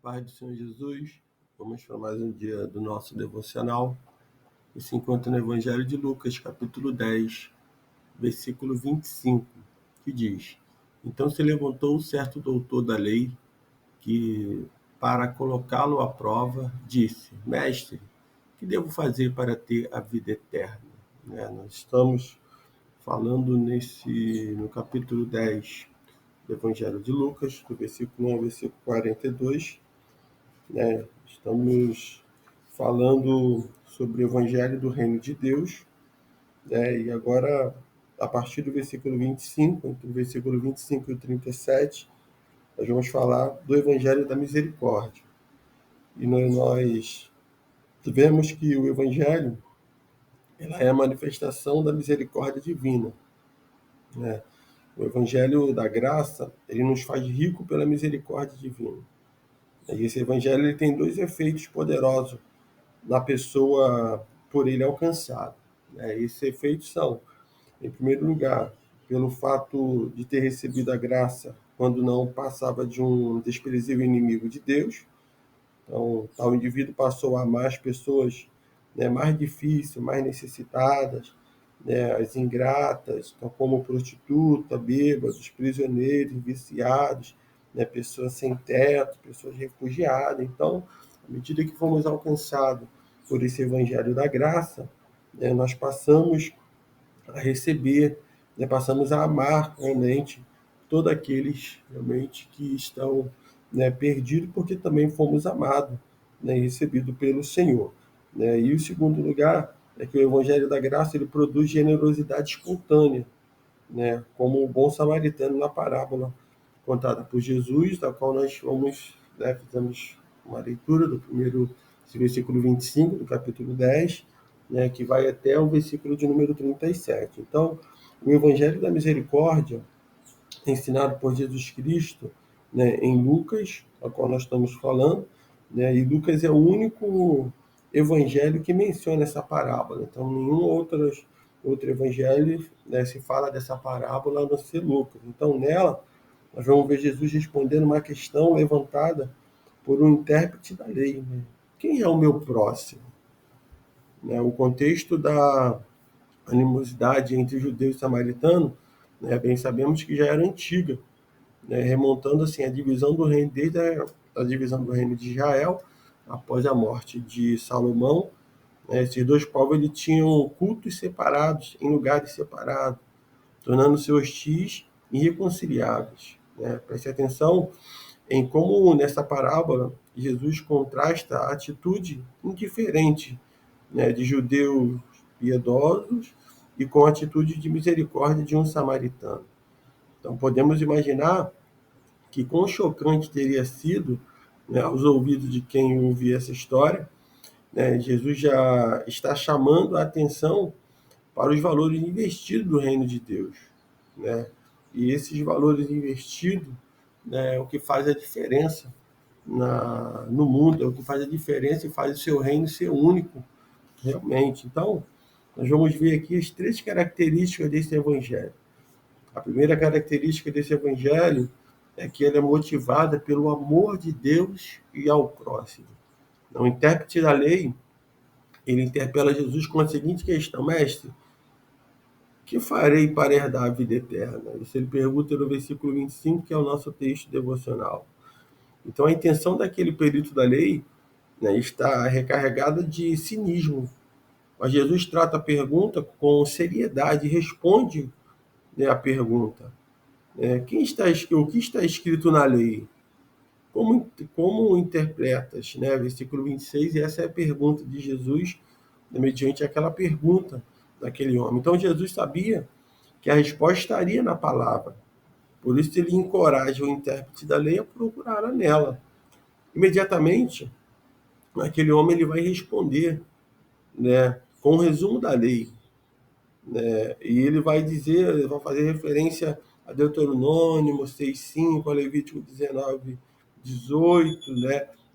Paz do Senhor Jesus, vamos para mais um dia do nosso devocional, e se encontra no Evangelho de Lucas, capítulo 10, versículo 25, que diz: Então se levantou um certo doutor da lei, que, para colocá-lo à prova, disse: Mestre, que devo fazer para ter a vida eterna? Nós estamos falando no capítulo 10 do Evangelho de Lucas, do versículo 1 ao versículo 42, Estamos falando sobre o Evangelho do Reino de Deus, e agora, a partir do versículo 25, entre o versículo 25 e o 37, nós vamos falar do Evangelho da Misericórdia. E nós vemos que o Evangelho ela é a manifestação da misericórdia divina. Né? O Evangelho da Graça, ele nos faz rico pela misericórdia divina. E esse Evangelho ele tem dois efeitos poderosos na pessoa por ele alcançada. Esses efeitos são, em primeiro lugar, pelo fato de ter recebido a graça quando não passava de um desprezível inimigo de Deus. Então, tal indivíduo passou a amar as pessoas mais difíceis, mais necessitadas, as ingratas, então, como prostituta, bêbados, prisioneiros, viciados, pessoas sem teto, pessoas refugiadas. Então, à medida que fomos alcançados por esse evangelho da graça, nós passamos a receber, passamos a amar realmente todos aqueles realmente que estão perdidos, porque também fomos amados e recebidos pelo Senhor. E o segundo lugar é que o Evangelho da Graça ele produz generosidade espontânea, como o bom samaritano na parábola contada por Jesus, da qual nós fizemos uma leitura do primeiro versículo 25 do capítulo 10, que vai até o versículo de número 37. Então, o Evangelho da Misericórdia, ensinado por Jesus Cristo, em Lucas, a qual nós estamos falando, e Lucas é o único evangelho que menciona essa parábola. Então, nenhum outro evangelho se fala dessa parábola a não ser Lucas. Então, nela, nós vamos ver Jesus respondendo uma questão levantada por um intérprete da lei. Quem é o meu próximo? O contexto da animosidade entre judeus e samaritanos, bem sabemos que já era antiga, remontando assim a divisão do reino, desde a divisão do reino de Israel, após a morte de Salomão. Esses dois povos eles tinham cultos separados, em lugares separados, tornando-se hostis e irreconciliáveis. Preste atenção em como, nessa parábola, Jesus contrasta a atitude indiferente de judeus piedosos e com a atitude de misericórdia de um samaritano. Então, podemos imaginar que quão chocante teria sido aos ouvidos de quem ouvia essa história. Jesus já está chamando a atenção para os valores investidos do reino de Deus. E esses valores investidos é o que faz a diferença no mundo, é o que faz a diferença e faz o seu reino ser único, realmente. Então, nós vamos ver aqui as três características desse evangelho. A primeira característica desse evangelho é que ele é motivado pelo amor de Deus e ao próximo. O intérprete da lei, ele interpela Jesus com a seguinte questão: Mestre, que farei para herdar a vida eterna? Isso ele pergunta no versículo 25, que é o nosso texto devocional. Então, a intenção daquele perito da lei está recarregada de cinismo. Mas Jesus trata a pergunta com seriedade e responde a pergunta. O que está escrito na lei? Como interpretas? Versículo 26, e essa é a pergunta de Jesus, mediante aquela pergunta daquele homem. Então, Jesus sabia que a resposta estaria na palavra. Por isso, ele encoraja o intérprete da lei a procurá-la nela. Imediatamente, aquele homem ele vai responder com o resumo da lei. E ele vai fazer referência a Deuteronômio 6,5, a Levítico 19:18,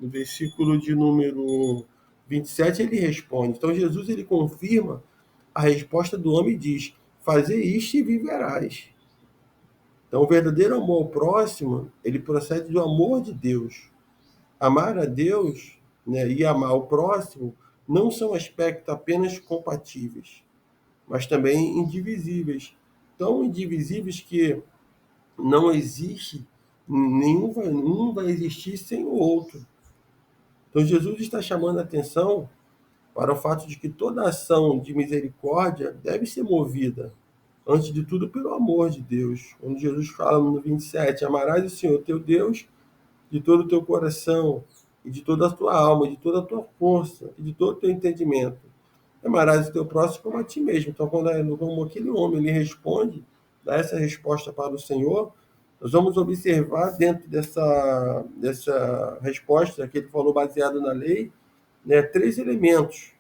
no versículo de número 27 ele responde. Então Jesus ele confirma a resposta do homem e diz: fazer isto e viverás. Então o verdadeiro amor ao próximo, ele procede do amor de Deus. Amar a Deus, né, e amar o próximo não são aspectos apenas compatíveis, mas também indivisíveis. Tão indivisíveis que não existe, um vai existir sem o outro. Então Jesus está chamando a atenção para o fato de que toda ação de misericórdia deve ser movida, antes de tudo, pelo amor de Deus. Quando Jesus fala no 27, amarás o Senhor teu Deus de todo o teu coração, e de toda a tua alma, de toda a tua força, e de todo o teu entendimento. Amarás o teu próximo como a ti mesmo. Então, como aquele homem ele responde, dá essa resposta para o Senhor, nós vamos observar dentro dessa resposta que ele falou baseado na lei, né, três elementos.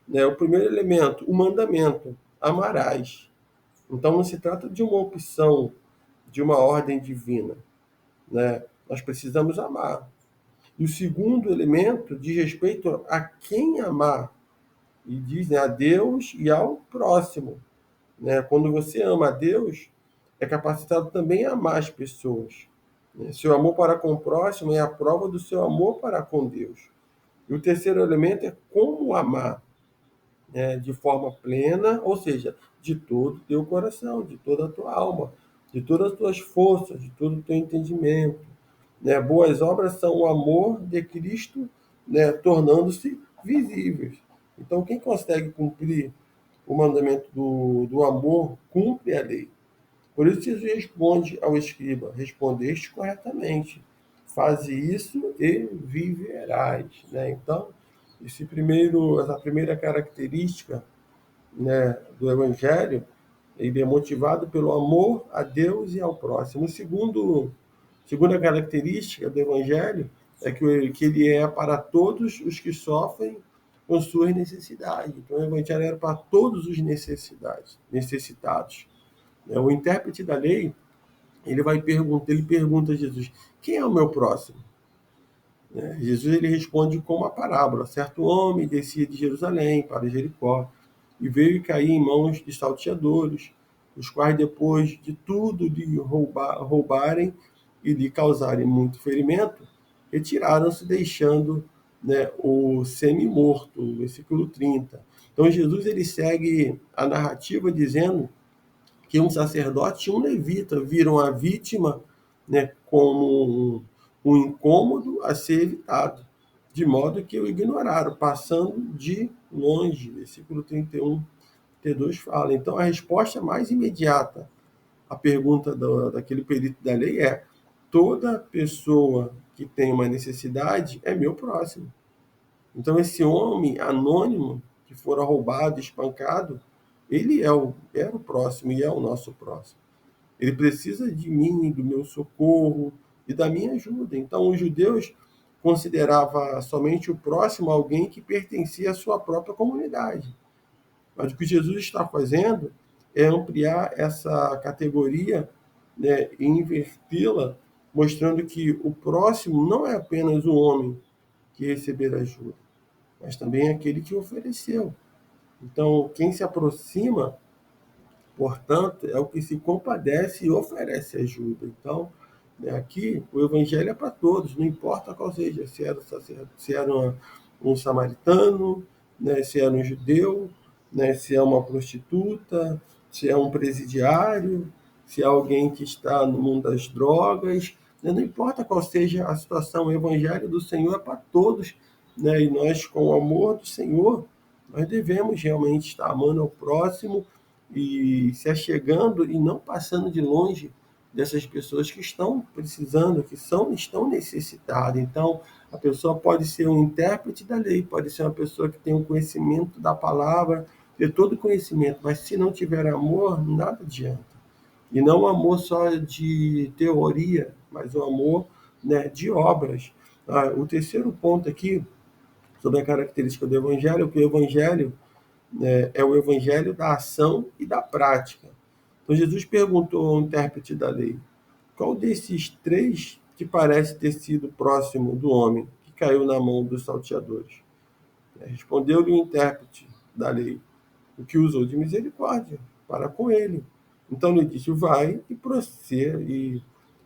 Né? O primeiro elemento, o mandamento, amarás. Então, não se trata de uma opção, de uma ordem divina. Né? Nós precisamos amar. E o segundo elemento diz respeito a quem amar. E diz, né, a Deus e ao próximo. Né? Quando você ama a Deus, é capacitado também a amar as pessoas. Né? Seu amor para com o próximo é a prova do seu amor para com Deus. E o terceiro elemento é como amar, né? De forma plena, ou seja, de todo o teu coração, de toda a tua alma, de todas as tuas forças, de todo o teu entendimento. Né? Boas obras são o amor de Cristo, né, tornando-se visíveis. Então, quem consegue cumprir o mandamento do amor, cumpre a lei. Por isso, Jesus responde ao escriba: respondeste corretamente, faze isso e viverás. Né? Então, essa primeira característica, né, do Evangelho, ele é motivado pelo amor a Deus e ao próximo. Segunda característica do Evangelho é que ele é para todos os que sofrem com suas necessidades. Então, o Evangelho era para todos os necessitados. O intérprete da lei, ele pergunta a Jesus: quem é o meu próximo? Jesus ele responde com uma parábola. Certo homem descia de Jerusalém para Jericó e veio cair em mãos de salteadores, os quais, depois de tudo lhe roubarem e lhe causarem muito ferimento, retiraram-se, deixando, né, o semi-morto, versículo 30. Então Jesus ele segue a narrativa dizendo que um sacerdote e um levita viram a vítima, né, como um incômodo a ser evitado, de modo que o ignoraram, passando de longe. Versículo 31, T2 fala. Então, a resposta mais imediata à pergunta daquele perito da lei é: toda pessoa que tem uma necessidade é meu próximo. Então, esse homem anônimo que fora roubado, espancado, ele era o próximo e é o nosso próximo. Ele precisa de mim, do meu socorro e da minha ajuda. Então, os judeus consideravam somente o próximo alguém que pertencia à sua própria comunidade. Mas o que Jesus está fazendo é ampliar essa categoria, né, e invertê-la, mostrando que o próximo não é apenas o homem que receber ajuda, mas também aquele que ofereceu. Então, quem se aproxima, portanto, é o que se compadece e oferece ajuda. Então, né, aqui o evangelho é para todos, não importa qual seja, se era um samaritano, né, se era um judeu, né, se é uma prostituta, se é um presidiário, se é alguém que está no mundo das drogas, né, não importa qual seja a situação, o evangelho do Senhor é para todos, né, e nós, com o amor do Senhor, nós devemos realmente estar amando ao próximo e se achegando e não passando de longe dessas pessoas que estão precisando, estão necessitadas. Então, a pessoa pode ser um intérprete da lei, pode ser uma pessoa que tem um conhecimento da palavra, ter todo o conhecimento, mas se não tiver amor, nada adianta. E não um amor só de teoria, mas um amor, né, de obras. O terceiro ponto aqui, sobre a característica do evangelho, é que o evangelho, né, é o evangelho da ação e da prática. Então Jesus perguntou ao intérprete da lei: qual desses três te parece ter sido próximo do homem que caiu na mão dos salteadores? Respondeu-lhe o intérprete da lei: o que usou de misericórdia para com ele. Então lhe disse: vai e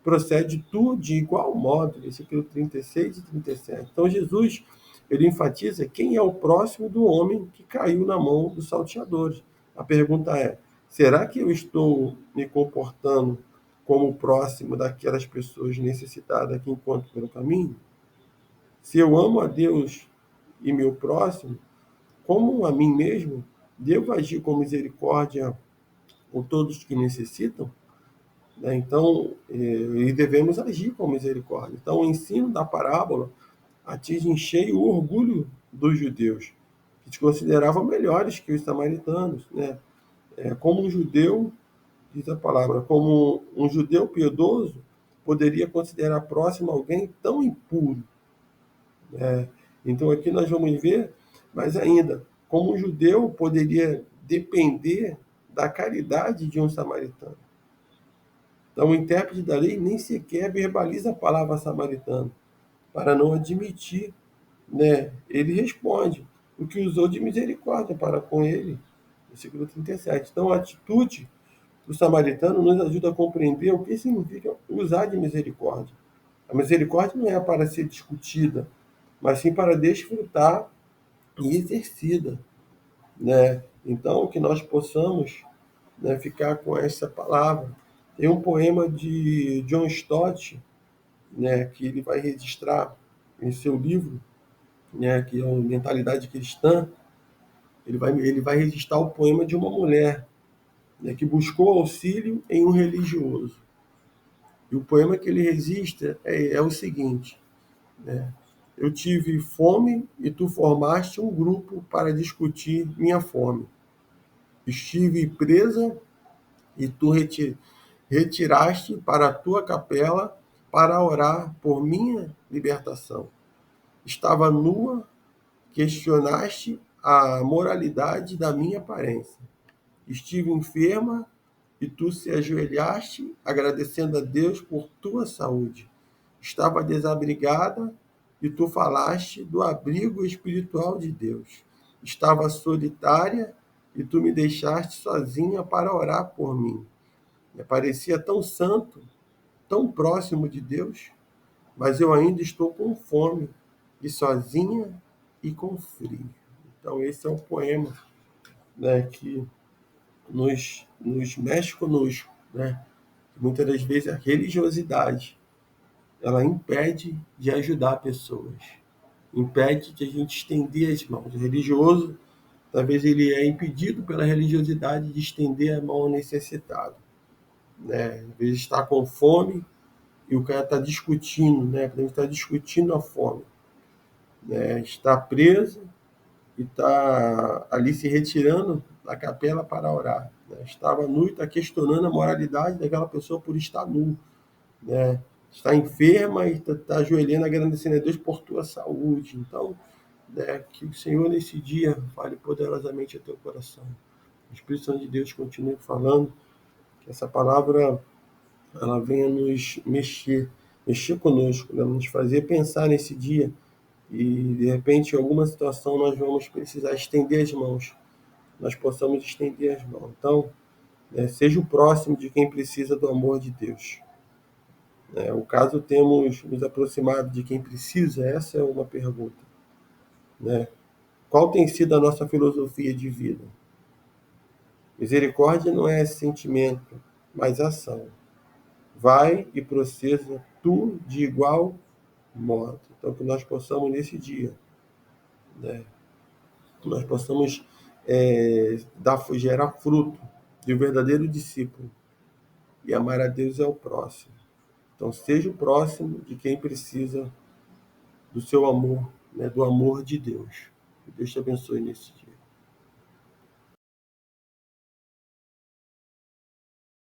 procede tu de igual modo, versículo 36 e 37. Então Jesus, ele enfatiza quem é o próximo do homem que caiu na mão dos salteadores. A pergunta é, será que eu estou me comportando como próximo daquelas pessoas necessitadas que encontro pelo caminho? Se eu amo a Deus e meu próximo, como a mim mesmo, devo agir com misericórdia com todos que necessitam? Né? Então, e devemos agir com misericórdia. Então, o ensino da parábola atinge em cheio o orgulho dos judeus, que se consideravam melhores que os samaritanos. Né? Como um judeu, diz a palavra, como um judeu piedoso poderia considerar próximo alguém tão impuro. Então, aqui nós vamos ver, mas ainda, como um judeu poderia depender da caridade de um samaritano. Então, o intérprete da lei nem sequer verbaliza a palavra samaritano, para não admitir, né? Ele responde o que usou de misericórdia para com ele, versículo 37. Então, a atitude do samaritano nos ajuda a compreender o que significa usar de misericórdia. A misericórdia não é para ser discutida, mas sim para desfrutar e exercida, né? Então, que nós possamos, né, ficar com essa palavra. Tem um poema de John Stott, né, que ele vai registrar em seu livro, né, que é o Mentalidade Cristã. Ele vai registrar o poema de uma mulher, né, que buscou auxílio em um religioso. E o poema que ele registra é o seguinte, né? Eu tive fome e tu formaste um grupo para discutir minha fome. Estive presa e tu retiraste para a tua capela para orar por minha libertação. Estava nua, questionaste a moralidade da minha aparência. Estive enferma e tu se ajoelhaste, agradecendo a Deus por tua saúde. Estava desabrigada e tu falaste do abrigo espiritual de Deus. Estava solitária e tu me deixaste sozinha para orar por mim. Me parecia tão santo, tão próximo de Deus, mas eu ainda estou com fome, e sozinha e com frio. Então, esse é o poema, né, que nos mexe conosco. Né? Muitas das vezes a religiosidade ela impede de ajudar pessoas, impede de a gente estender as mãos. O religioso, talvez ele é impedido pela religiosidade de estender a mão ao necessitado. Né? Às vezes está com fome e o cara está discutindo, né? A gente está discutindo a fome, né? Está preso e está ali se retirando da capela para orar. Né? Estava nu e está questionando a moralidade daquela pessoa por estar nu. Né? Está enferma e está ajoelhando, agradecendo a Deus por tua saúde. Então, né, que o Senhor nesse dia fale poderosamente ao teu coração. O Espírito Santo de Deus continue falando, que essa palavra ela venha nos mexer conosco, né? Nos fazer pensar nesse dia e, de repente, em alguma situação nós vamos precisar estender as mãos, nós possamos estender as mãos. Então, né, seja o próximo de quem precisa do amor de Deus. Né? O caso temos nos aproximado de quem precisa, essa é uma pergunta. Né? Qual tem sido a nossa filosofia de vida? Misericórdia não é sentimento, mas ação. Vai e processa tu de igual modo. Então, que nós possamos, nesse dia, né, que nós possamos gerar fruto de um verdadeiro discípulo. E amar a Deus é o próximo. Então, seja o próximo de quem precisa do seu amor, né, do amor de Deus. Que Deus te abençoe nesse dia.